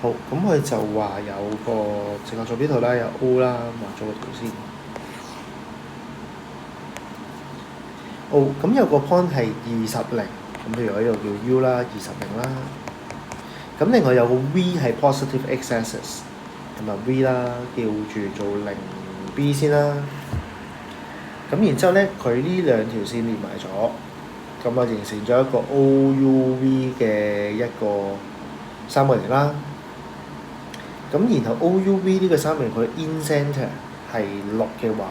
好，咁佢就話有個正確坐標圖啦，有 O 啦，畫咗個圖先。O 咁有個 point 係20，咁譬如喺度叫 U 啦，20啦。咁另外有個 V 係 positive x-axis，同埋 V 啦，叫住做0B 先啦。咁然之後咧，佢呢兩條線連埋咗，咁啊形成咗一個 OUV 嘅一個三角形啦。咁然後 OUV 呢個三角形佢 in center 係6嘅話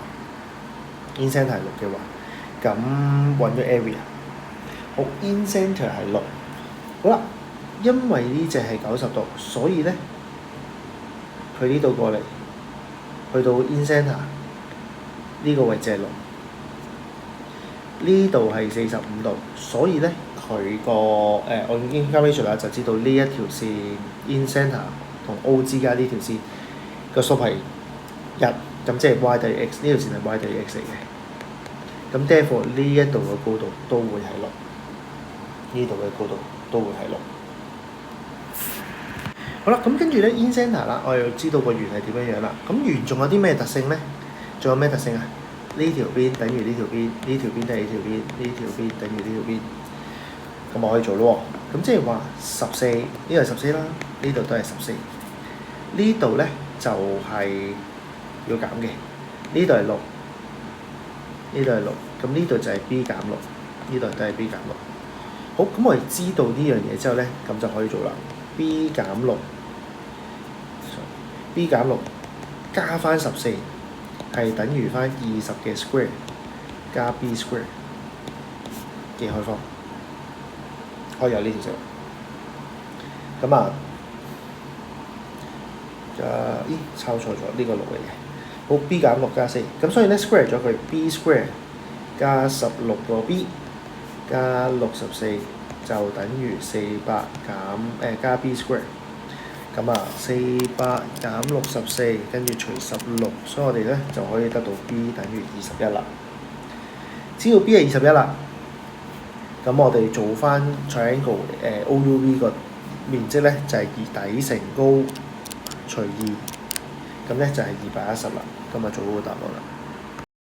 ，in center 係6嘅話，咁揾咗 area。好 in center 係6，好啦，因為呢隻係90度，所以咧佢呢度過嚟，去到 in center 呢個位置係6。呢度係45度，所以咧佢個我用 calculation 啦，就知道呢一條線 in center 同 O 之間呢條線個 slope 係1，咁即係 y 等於 x， 呢條線係 y 等於 x 嚟嘅。咁 therefore 呢一度嘅高度都會係6，呢度嘅高度都會係6。好啦，咁跟住咧 in center 啦，我又知道個圓係點樣樣啦。咁圓仲有啲咩特性咧？仲有咩特性啊？呢條邊等於呢條邊，呢條邊等於呢條邊，呢條邊等於呢條邊。咁我可以做咯喎。咁即係話14，呢度係14啦，呢度都係14。呢度咧就係要減嘅，呢度係6，呢度係6，咁呢度就係 B 減6，呢度都係 B 減6。好，咁我哋知道呢樣嘢之後咧，咁就可以做啦。B 減6加翻14。係等於翻20嘅 square 加 b square 嘅開方，可以有呢條式。咁啊，抄錯咗，呢個6嚟嘅。好 ，b 減6加4，咁所以咧 square 咗佢 b square 加16個 b 加64就等於400加 b square。咁啊，400減64，跟住除16，所以我哋咧就可以得到 B 等於21啦。知道 B 係21啦，咁我哋做翻 triangle OUV 個面積咧就係底乘高除2，咁咧就係210啦。咁啊做好個答案啦。